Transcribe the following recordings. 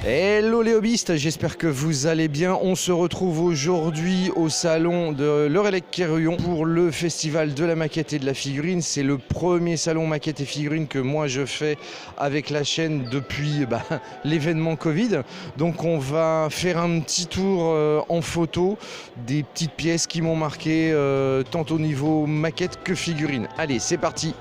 Hello les hobbyistes, j'espère que vous allez bien. On se retrouve aujourd'hui au salon de l'Eurelec-Quéruillon pour le festival de la maquette et de la figurine. C'est le premier salon maquette et figurine que moi je fais avec la chaîne depuis l'événement Covid. Donc on va faire un petit tour en photo des petites pièces qui m'ont marqué tant au niveau maquette que figurine. Allez, c'est parti!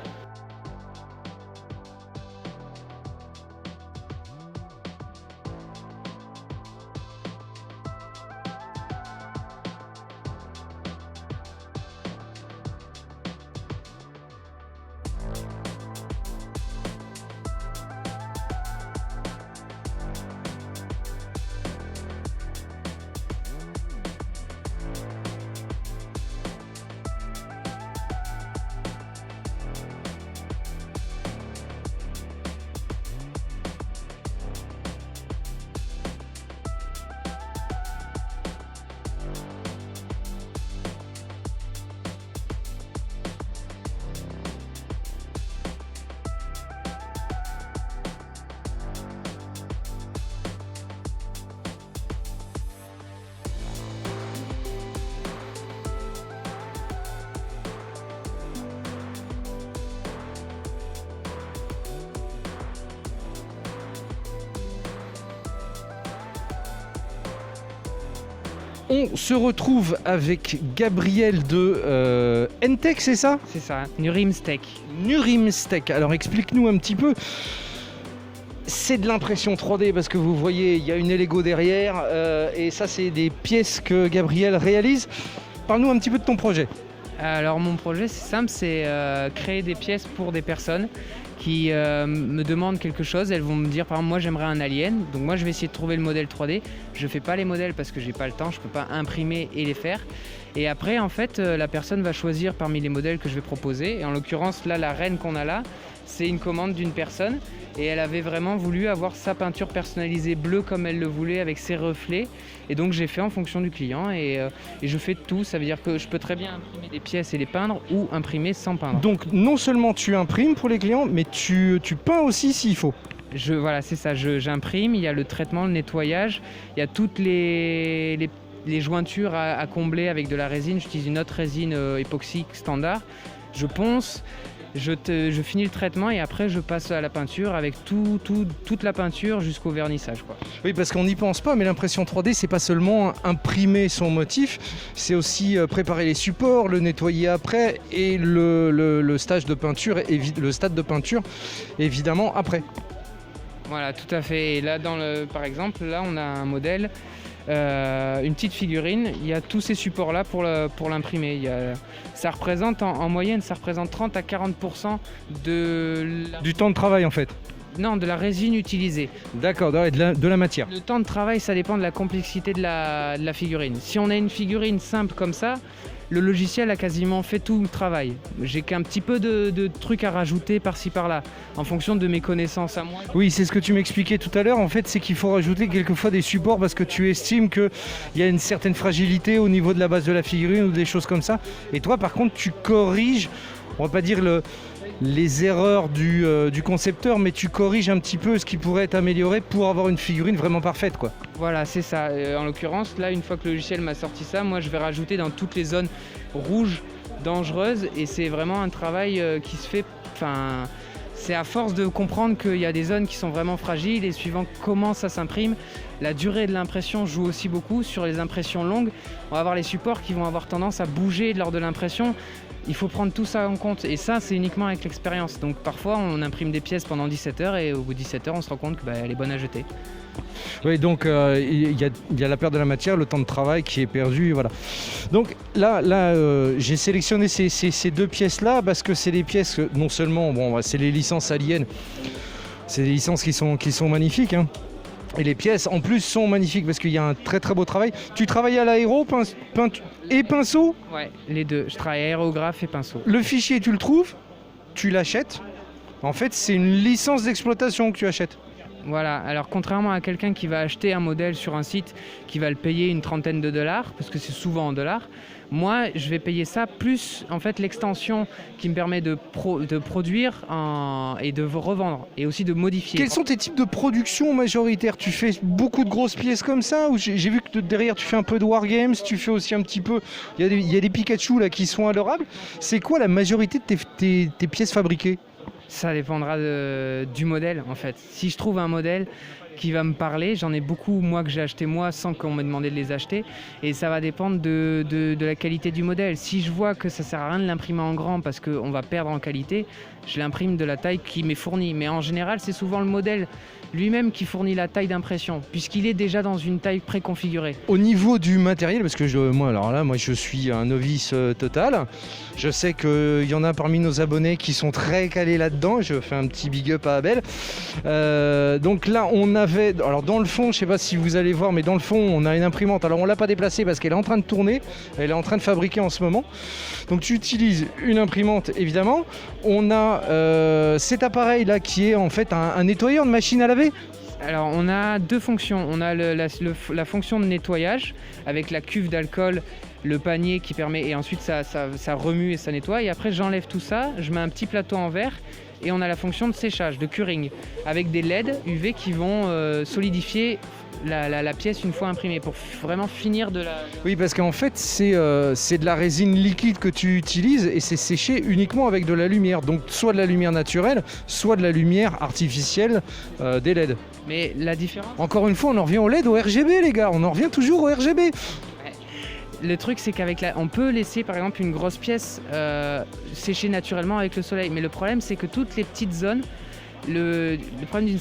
On se retrouve avec Gabriel de Entech, c'est ça? C'est ça, Nurimstech. Nurimstech. Alors explique-nous un petit peu. C'est de l'impression 3D parce que vous voyez, il y a une Lego derrière et ça, c'est des pièces que Gabriel réalise. Parle-nous un petit peu de ton projet. Alors mon projet, c'est simple, c'est créer des pièces pour des personnes qui me demandent quelque chose. Elles vont me dire, par exemple, moi j'aimerais un alien, donc moi je vais essayer de trouver le modèle 3D. Je fais pas les modèles parce que j'ai pas le temps, je peux pas imprimer et les faire. Et après, en fait, la personne va choisir parmi les modèles que je vais proposer. Et en l'occurrence, là, la reine qu'on a là, c'est une commande d'une personne. Et elle avait vraiment voulu avoir sa peinture personnalisée bleue comme elle le voulait, avec ses reflets. Et donc j'ai fait en fonction du client et je fais tout. Ça veut dire que je peux très bien imprimer des pièces et les peindre ou imprimer sans peindre. Donc non seulement tu imprimes pour les clients, mais tu peins aussi s'il faut. Voilà, c'est ça, j'imprime, il y a le traitement, le nettoyage, il y a toutes les jointures à combler avec de la résine. J'utilise une autre résine époxy standard. Je ponce. Je finis le traitement et après je passe à la peinture avec toute la peinture jusqu'au vernissage, quoi. Oui, parce qu'on n'y pense pas, mais l'impression 3D, c'est pas seulement imprimer son motif, c'est aussi préparer les supports, le nettoyer après et le stage de peinture, le stade de peinture évidemment après. Voilà, tout à fait. Et là, par exemple, là on a un modèle, une petite figurine, il y a tous ces supports là pour l'imprimer. Ça représente en moyenne, ça représente 30 à 40% du temps de travail en fait. Non, de la résine utilisée. D'accord, de la matière. Le temps de travail, ça dépend de la complexité de la figurine. Si on a une figurine simple comme ça, le logiciel a quasiment fait tout le travail. J'ai qu'un petit peu de trucs à rajouter par-ci par-là, en fonction de mes connaissances à moi. Oui, c'est ce que tu m'expliquais tout à l'heure. En fait, c'est qu'il faut rajouter quelquefois des supports parce que tu estimes qu'il y a une certaine fragilité au niveau de la base de la figurine ou des choses comme ça. Et toi, par contre, tu corriges, on va pas dire les erreurs du concepteur, mais tu corriges un petit peu ce qui pourrait être amélioré pour avoir une figurine vraiment parfaite, quoi. Voilà, c'est ça. En l'occurrence, là, une fois que le logiciel m'a sorti ça, moi, je vais rajouter dans toutes les zones rouges dangereuses et c'est vraiment un travail qui se fait... C'est à force de comprendre qu'il y a des zones qui sont vraiment fragiles et suivant comment ça s'imprime, la durée de l'impression joue aussi beaucoup. Sur les impressions longues, on va avoir les supports qui vont avoir tendance à bouger lors de l'impression. Il faut prendre tout ça en compte et ça, c'est uniquement avec l'expérience. Donc parfois, on imprime des pièces pendant 17 heures et au bout de 17 heures, on se rend compte qu'elle est bonne à jeter. Oui, donc il y a la perte de la matière, le temps de travail qui est perdu, voilà. Donc là j'ai sélectionné ces deux pièces-là parce que c'est des pièces que, non seulement, c'est les licences aliens, c'est des licences qui sont magnifiques, hein. Et les pièces en plus sont magnifiques parce qu'il y a un très très beau travail. Tu travailles à l'aéro, et pinceau? Ouais, les deux. Je travaille aérographe et pinceau. Le fichier, tu le trouves, tu l'achètes. En fait, c'est une licence d'exploitation que tu achètes. Voilà, alors contrairement à quelqu'un qui va acheter un modèle sur un site, qui va le payer une trentaine de dollars, parce que c'est souvent en dollars, moi je vais payer ça plus en fait l'extension qui me permet de produire et de revendre et aussi de modifier. Quels sont tes types de production majoritaires? Tu fais beaucoup de grosses pièces comme ça, ou j'ai vu que derrière tu fais un peu de Wargames, tu fais aussi un petit peu, il y a des Pikachu là qui sont adorables. C'est quoi la majorité de tes pièces fabriquées? Ça dépendra du modèle en fait. Si je trouve un modèle qui va me parler, j'en ai beaucoup moi que j'ai acheté moi sans qu'on m'ait demandé de les acheter, et ça va dépendre de la qualité du modèle. Si je vois que ça sert à rien de l'imprimer en grand parce qu'on va perdre en qualité, je l'imprime de la taille qui m'est fournie. Mais en général, c'est souvent le modèle lui-même qui fournit la taille d'impression, puisqu'il est déjà dans une taille préconfigurée. Au niveau du matériel, parce que moi je suis un novice total, je sais qu'il y en a parmi nos abonnés qui sont très calés là-dedans, je fais un petit big up à Abel. Donc là on avait, alors dans le fond, je sais pas si vous allez voir, mais dans le fond on a une imprimante, alors on l'a pas déplacée parce qu'elle est en train de tourner, elle est en train de fabriquer en ce moment. Donc tu utilises une imprimante évidemment, on a cet appareil là qui est en fait un nettoyeur de machine à laver. Alors on a deux fonctions, on a la fonction de nettoyage avec la cuve d'alcool, le panier qui permet, et ensuite ça remue et ça nettoie, et après j'enlève tout ça, je mets un petit plateau en verre et on a la fonction de séchage, de curing, avec des LED UV qui vont solidifier la pièce une fois imprimée pour vraiment finir de la... Oui, parce qu'en fait c'est de la résine liquide que tu utilises et c'est séché uniquement avec de la lumière, donc soit de la lumière naturelle, soit de la lumière artificielle des LED. Mais la différence... Encore une fois, on en revient au LED, au RGB les gars, on en revient toujours au RGB. Le truc c'est qu'avec on peut laisser par exemple une grosse pièce sécher naturellement avec le soleil, mais le problème c'est que toutes les petites zones, le problème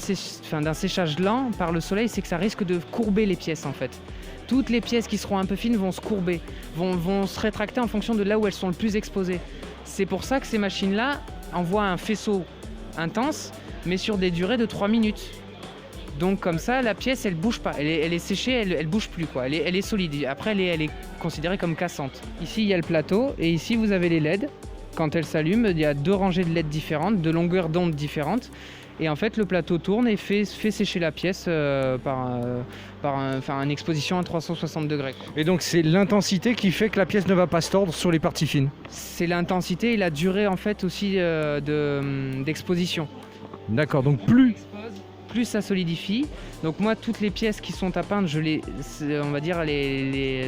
d'un séchage lent par le soleil, c'est que ça risque de courber les pièces en fait. Toutes les pièces qui seront un peu fines vont se courber, vont se rétracter en fonction de là où elles sont le plus exposées. C'est pour ça que ces machines-là envoient un faisceau intense, mais sur des durées de 3 minutes. Donc comme ça, la pièce, elle bouge pas, elle est séchée, elle bouge plus quoi. Elle est solide. Après, elle est considérée comme cassante. Ici, il y a le plateau et ici, vous avez les LED. Quand elles s'allument, il y a 2 rangées de LED différentes, de longueurs d'onde différentes. Et en fait, le plateau tourne et fait sécher la pièce par une exposition à 360 degrés. Et donc c'est l'intensité qui fait que la pièce ne va pas se tordre sur les parties fines. C'est l'intensité et la durée en fait aussi d'exposition. D'accord, donc plus ça solidifie. Donc moi, toutes les pièces qui sont à peindre, je les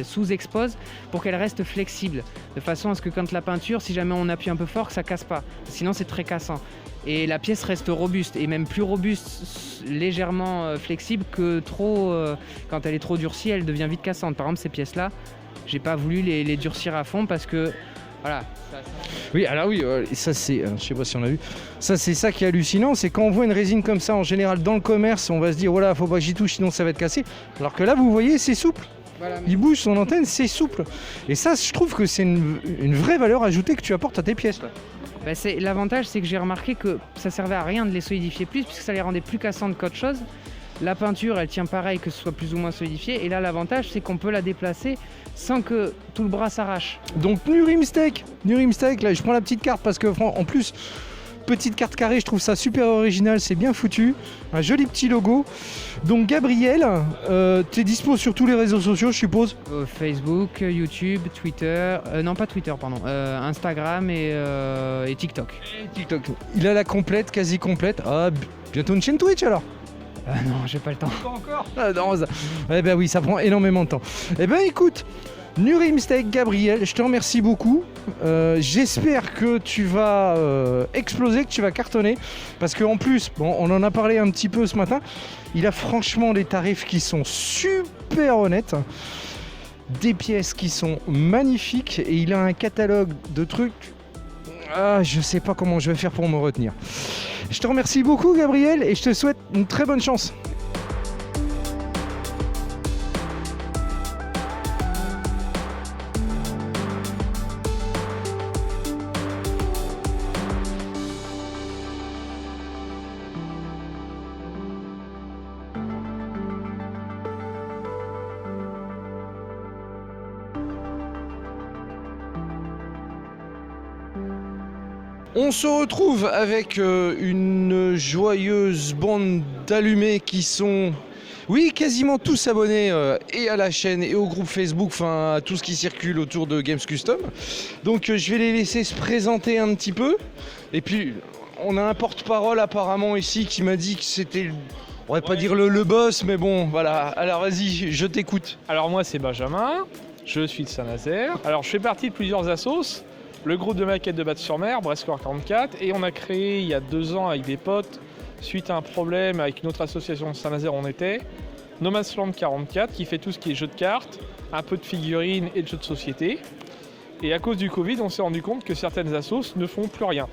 sous-expose pour qu'elles restent flexibles, de façon à ce que quand la peinture, si jamais on appuie un peu fort, que ça casse pas. Sinon, c'est très cassant. Et la pièce reste robuste, et même plus robuste, légèrement flexible que trop. Quand elle est trop durcie, elle devient vite cassante. Par exemple, ces pièces-là, j'ai pas voulu les durcir à fond parce que voilà. Oui, alors oui, ça c'est, je sais pas si on a vu, ça c'est ça qui est hallucinant, c'est quand on voit une résine comme ça en général dans le commerce, on va se dire voilà, faut pas que j'y touche sinon ça va être cassé. Alors que là vous voyez, c'est souple. Voilà, il bouge son antenne, c'est souple. Et ça, je trouve que c'est une vraie valeur ajoutée que tu apportes à tes pièces là. Bah l'avantage, c'est que j'ai remarqué que ça servait à rien de les solidifier plus, puisque ça les rendait plus cassantes qu'autre chose. La peinture, elle tient pareil, que ce soit plus ou moins solidifié. Et là, l'avantage, c'est qu'on peut la déplacer sans que tout le bras s'arrache. Donc Nurimstech, là, je prends la petite carte parce que en plus, petite carte carrée, je trouve ça super original, c'est bien foutu. Un joli petit logo. Donc Gabriel, tu es dispo sur tous les réseaux sociaux, je suppose? Facebook, YouTube, Twitter, non pas Twitter, pardon, Instagram et TikTok. TikTok. Il a la complète, quasi complète. Ah, bientôt une chaîne Twitch alors? Non, j'ai pas le temps. Pas encore? Ah, non, ça... Eh ben oui, ça prend énormément de temps. Eh ben écoute, Nurimstech Gabriel, je te remercie beaucoup. J'espère que tu vas exploser, que tu vas cartonner. Parce qu'en plus, bon, on en a parlé un petit peu ce matin, il a franchement des tarifs qui sont super honnêtes. Des pièces qui sont magnifiques et il a un catalogue de trucs. Ah, je sais pas comment je vais faire pour me retenir. Je te remercie beaucoup Gabriel et je te souhaite une très bonne chance. On se retrouve avec une joyeuse bande d'allumés qui sont... Oui, quasiment tous abonnés et à la chaîne et au groupe Facebook, enfin à tout ce qui circule autour de Games Custom. Donc je vais les laisser se présenter un petit peu. Et puis on a un porte-parole apparemment ici qui m'a dit que c'était, on va pas dire le boss, mais bon voilà. Alors vas-y, je t'écoute. Alors moi c'est Benjamin, je suis de Saint-Nazaire. Alors je fais partie de plusieurs assos, le groupe de maquettes de Batte-sur-Mer, Brescoir 44, et on a créé il y a 2 ans avec des potes, suite à un problème avec une autre association de Saint-Nazaire on était, No Man's Land 44 qui fait tout ce qui est jeux de cartes, un peu de figurines et de jeux de société. Et à cause du Covid, on s'est rendu compte que certaines assos ne font plus rien.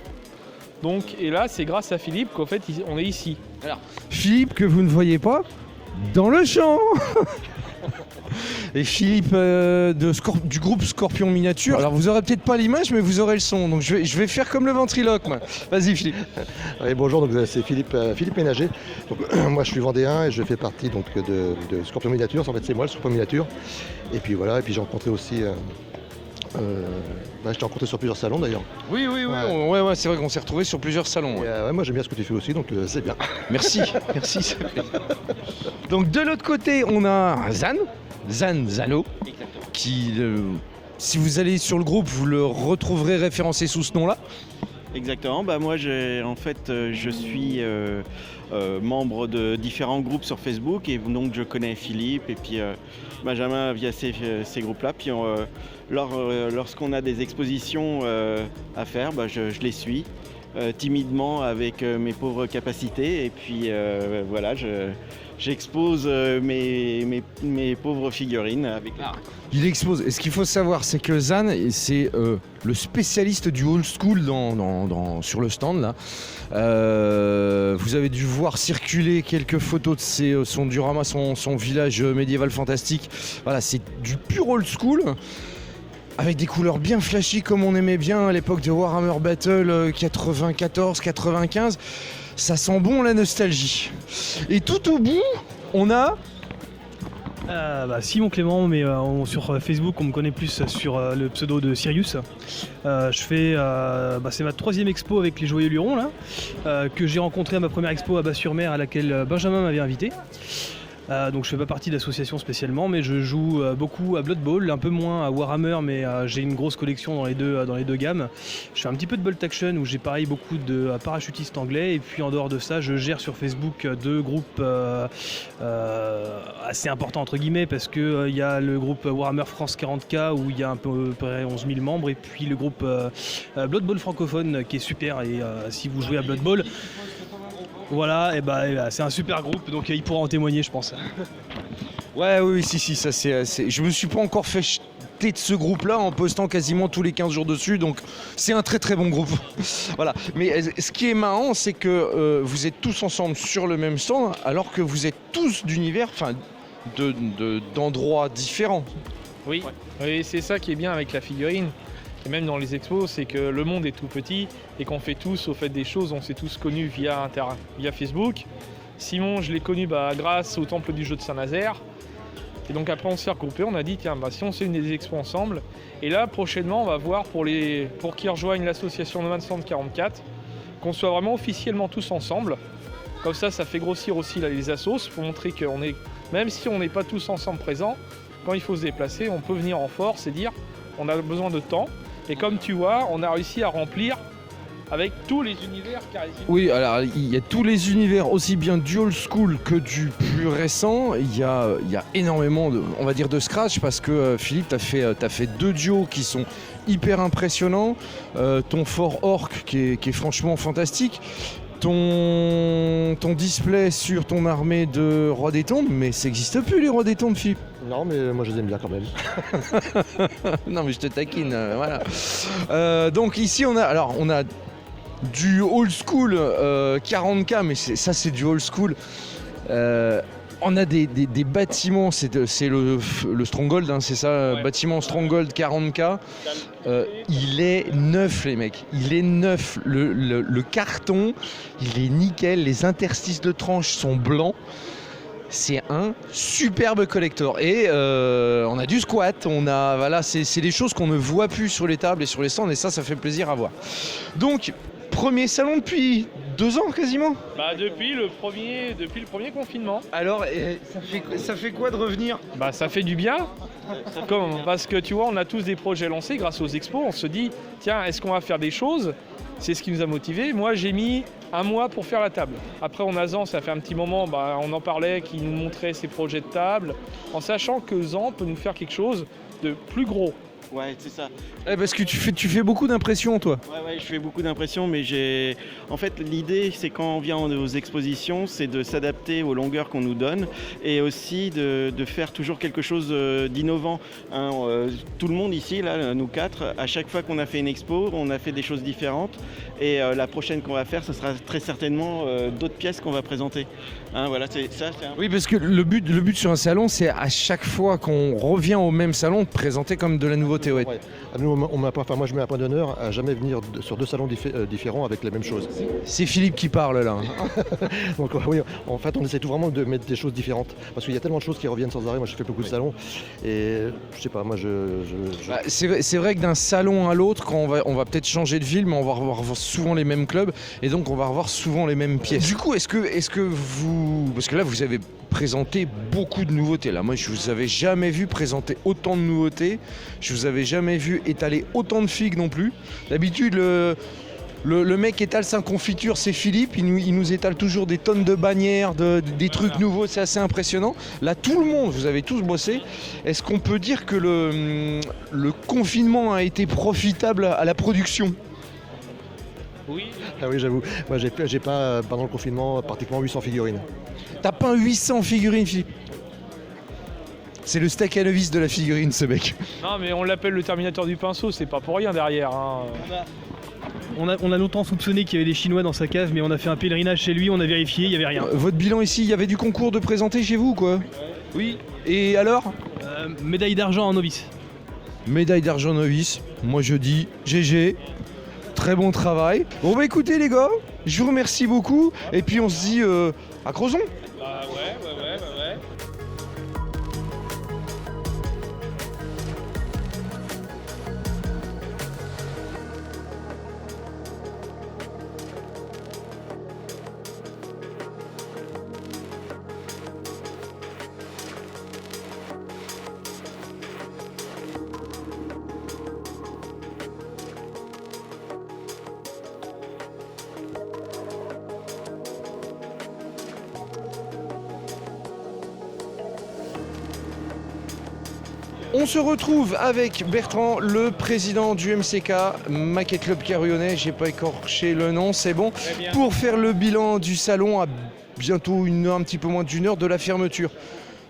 Donc, et là, c'est grâce à Philippe qu'en fait, on est ici. Alors, Philippe, que vous ne voyez pas, dans le champ. Et Philippe du groupe Scorpion Miniature. Alors vous aurez peut-être pas l'image, mais vous aurez le son. Donc je vais faire comme le ventriloque, moi. Vas-y Philippe. Oui, bonjour, donc c'est Philippe Ménager. Donc, moi je suis vendéen et je fais partie donc, de Scorpion Miniature. En fait c'est moi le Scorpion Miniature. Et puis voilà, et puis j'ai rencontré aussi... je t'ai rencontré sur plusieurs salons d'ailleurs. Oui, ouais, c'est vrai qu'on s'est retrouvés sur plusieurs salons. Et, moi j'aime bien ce que tu fais aussi, donc c'est bien. Merci. Donc de l'autre côté, on a Zano, qui, si vous allez sur le groupe, vous le retrouverez référencé sous ce nom-là. Exactement, moi je suis membre de différents groupes sur Facebook et donc je connais Philippe et puis Benjamin via ces groupes-là. Puis lorsqu'on a des expositions à faire, je les suis timidement avec mes pauvres capacités et puis voilà, j'expose mes pauvres figurines avec les... Il expose. Et ce qu'il faut savoir, c'est que Zan, c'est le spécialiste du old school sur le stand là. Vous avez dû voir circuler quelques photos de son diorama, son village médiéval fantastique. Voilà, c'est du pur old school. Avec des couleurs bien flashy comme on aimait bien à l'époque de Warhammer Battle 94-95. Ça sent bon la nostalgie. Et tout au bout, on a... Simon Clément, mais sur Facebook on me connaît plus sur le pseudo de Sirius. C'est ma 3e expo avec les Joyeux Lurons là, que j'ai rencontré à ma première expo à Bas-sur-Mer à laquelle Benjamin m'avait invité. Donc je fais pas partie d'association spécialement, mais je joue beaucoup à Blood Bowl, un peu moins à Warhammer, mais j'ai une grosse collection dans les deux gammes. Je fais un petit peu de Bolt Action où j'ai pareil beaucoup de parachutistes anglais, et puis en dehors de ça je gère sur Facebook 2 groupes assez importants entre guillemets, parce que il y a le groupe Warhammer France 40K où il y a à peu près 11 000 membres, et puis le groupe Blood Bowl francophone qui est super, et si vous jouez à Blood Bowl, voilà, c'est un super groupe, donc il pourra en témoigner, je pense. Oui, si, ça c'est. Je me suis pas encore fait jeter de ce groupe-là en postant quasiment tous les 15 jours dessus, donc c'est un très très bon groupe. Voilà. Mais ce qui est marrant, c'est que vous êtes tous ensemble sur le même stand, alors que vous êtes tous d'univers, enfin, d'endroits différents. Oui, c'est ça qui est bien avec la figurine. Et même dans les expos, c'est que le monde est tout petit et qu'on fait tous au fait des choses, on s'est tous connus via Facebook. Simon, je l'ai connu grâce au temple du jeu de Saint-Nazaire. Et donc après on s'est regroupés, on a dit tiens, si on fait des expos ensemble. Et là prochainement on va voir pour qu'ils rejoignent l'association No Man's Land 44, qu'on soit vraiment officiellement tous ensemble. Comme ça fait grossir aussi les assos, pour montrer qu'on est, même si on n'est pas tous ensemble présents, quand il faut se déplacer, on peut venir en force et dire on a besoin de temps. Et comme tu vois, on a réussi à remplir avec tous les univers charismatiques. Oui, alors il y a tous les univers, aussi bien du old school que du plus récent. Il y a énormément de scratch, parce que Philippe, t'as fait 2 duos qui sont hyper impressionnants. Ton Fort Orc qui est franchement fantastique. Ton display sur ton armée de Rois des Tombes, mais ça n'existe plus les Rois des Tombes, Philippe. Non, mais moi je les aime bien quand même. Non, mais je te taquine, voilà. Donc ici on a du old school 40K, mais ça c'est du old school. On a des bâtiments, c'est le Stronghold, hein, c'est ça, ouais. Bâtiment Stronghold 40K. Il est neuf, les mecs. Il est neuf. Le carton, il est nickel. Les interstices de tranches sont blancs. C'est un superbe collector. Et on a du squat. C'est des choses qu'on ne voit plus sur les tables et sur les stands. Et ça fait plaisir à voir. Donc, premier salon depuis 2 ans quasiment. Bah, depuis le premier confinement. Alors, ça fait quoi de revenir? Bah, ça fait du bien. Parce que tu vois, on a tous des projets lancés grâce aux expos. On se dit, tiens, est-ce qu'on va faire des choses? C'est ce qui nous a motivés. Moi, j'ai mis 1 mois pour faire la table. Après, on a Zan, ça fait un petit moment, on en parlait, qui nous montrait ses projets de table, en sachant que Zan peut nous faire quelque chose de plus gros. Ouais, c'est ça. Parce que tu fais beaucoup d'impressions, toi. Ouais, je fais beaucoup d'impressions, mais en fait, l'idée, c'est quand on vient aux expositions, c'est de s'adapter aux longueurs qu'on nous donne et aussi de faire toujours quelque chose d'innovant. Tout le monde ici, là, nous 4, à chaque fois qu'on a fait une expo, on a fait des choses différentes et la prochaine qu'on va faire, ce sera très certainement d'autres pièces qu'on va présenter. Voilà, c'est ça. Oui, parce que le but sur un salon, c'est à chaque fois qu'on revient au même salon, de présenter comme de la nouveauté. Ouais. Nous, moi je mets un point d'honneur à jamais venir sur 2 salons différents avec la même chose. C'est Philippe qui parle là. Donc oui, en fait on essaie tout vraiment de mettre des choses différentes parce qu'il y a tellement de choses qui reviennent sans arrêt. Moi je fais beaucoup de salons et je sais pas, moi C'est vrai que d'un salon à l'autre, quand on va peut-être changer de ville, mais on va revoir souvent les mêmes clubs et donc on va revoir souvent les mêmes pièces. Du coup, est-ce que vous... Parce que là vous avez présenté beaucoup de nouveautés. Là, moi je vous avais jamais vu présenter autant de nouveautés. Je vous avais jamais vu étaler autant de figues non plus. D'habitude le mec étale sa confiture, c'est Philippe, il nous étale toujours des tonnes de bannières, des trucs nouveaux, c'est assez impressionnant. Là, tout le monde, vous avez tous bossé. Est-ce qu'on peut dire que le confinement a été profitable à la production? Oui. Ah oui, j'avoue. Moi, j'ai pas, pendant le confinement, pratiquement 800 figurines. T'as peint 800 figurines, Philippe? C'est le steak à novice de la figurine, ce mec. Non, mais on l'appelle le Terminateur du pinceau, c'est pas pour rien derrière. On a longtemps soupçonné qu'il y avait des Chinois dans sa cave, mais on a fait un pèlerinage chez lui, on a vérifié, il n'y avait rien. Votre bilan ici, il y avait du concours de présenter chez vous, quoi? Oui. Et alors? Médaille d'argent en novice. Médaille d'argent novice. Moi, je dis GG. Très bon travail. Bon, bah écoutez, les gars, je vous remercie beaucoup. Et puis, on se dit à Crozon. Bah ouais. On se retrouve avec Bertrand, le président du MCK, Maquette Club Carillonnais, j'ai pas écorché le nom, c'est bon, pour faire le bilan du salon à bientôt un petit peu moins d'1 heure de la fermeture.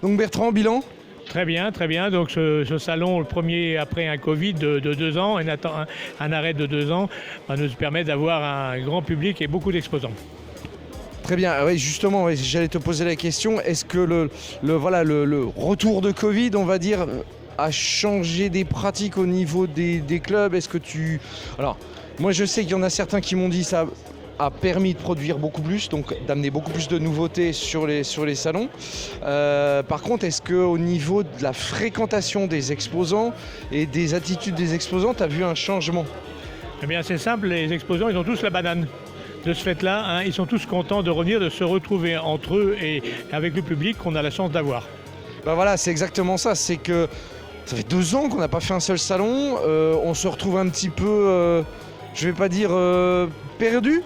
Donc Bertrand, bilan? Très bien. Donc ce salon, le premier après un Covid de 2 ans, un arrêt de 2 ans, nous permet d'avoir un grand public et beaucoup d'exposants. Très bien, ouais, justement, ouais, j'allais te poser la question, est-ce que le retour de Covid, on va dire, a changé des pratiques au niveau des clubs? Est-ce que Alors, moi je sais qu'il y en a certains qui m'ont dit ça a permis de produire beaucoup plus, donc d'amener beaucoup plus de nouveautés sur les salons. Par contre, est-ce qu'au niveau de la fréquentation des exposants et des attitudes des exposants, tu as vu un changement? Eh bien c'est simple, les exposants, ils ont tous la banane. De ce fait-là, ils sont tous contents de revenir, de se retrouver entre eux et avec le public qu'on a la chance d'avoir. Ben voilà, c'est exactement ça, c'est que ça fait 2 ans qu'on n'a pas fait un seul salon, on se retrouve un petit peu, je vais pas dire perdu,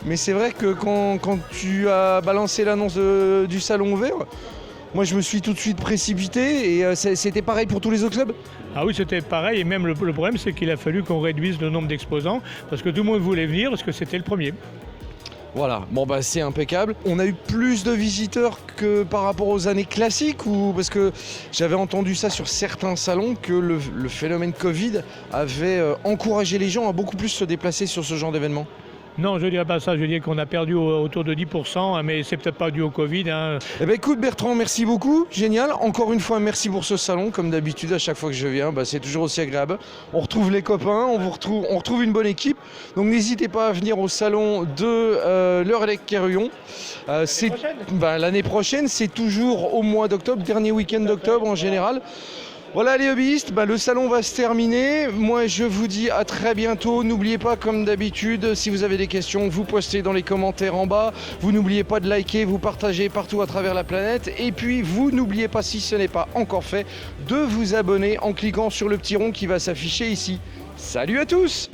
mais c'est vrai que quand tu as balancé l'annonce du salon ouvert, moi je me suis tout de suite précipité et c'était pareil pour tous les autres clubs? Ah oui, c'était pareil et même le problème c'est qu'il a fallu qu'on réduise le nombre d'exposants parce que tout le monde voulait venir parce que c'était le premier. Voilà, bon bah c'est impeccable. On a eu plus de visiteurs que par rapport aux années classiques ou parce que j'avais entendu ça sur certains salons que le phénomène Covid avait encouragé les gens à beaucoup plus se déplacer sur ce genre d'événement? Non, je ne dirais pas ça, je dirais qu'on a perdu autour de 10%, mais c'est peut-être pas dû au Covid. Eh ben écoute Bertrand, merci beaucoup, génial. Encore une fois, merci pour ce salon, comme d'habitude, à chaque fois que je viens, c'est toujours aussi agréable. On retrouve les copains, on retrouve une bonne équipe. Donc n'hésitez pas à venir au salon de l'Eurelec Carillon. L'année prochaine, c'est toujours au mois d'octobre, dernier week-end d'octobre en général. Voilà les hobbyistes, le salon va se terminer. Moi je vous dis à très bientôt. N'oubliez pas comme d'habitude, si vous avez des questions, vous postez dans les commentaires en bas. Vous n'oubliez pas de liker, vous partagez partout à travers la planète. Et puis vous n'oubliez pas, si ce n'est pas encore fait, de vous abonner en cliquant sur le petit rond qui va s'afficher ici. Salut à tous!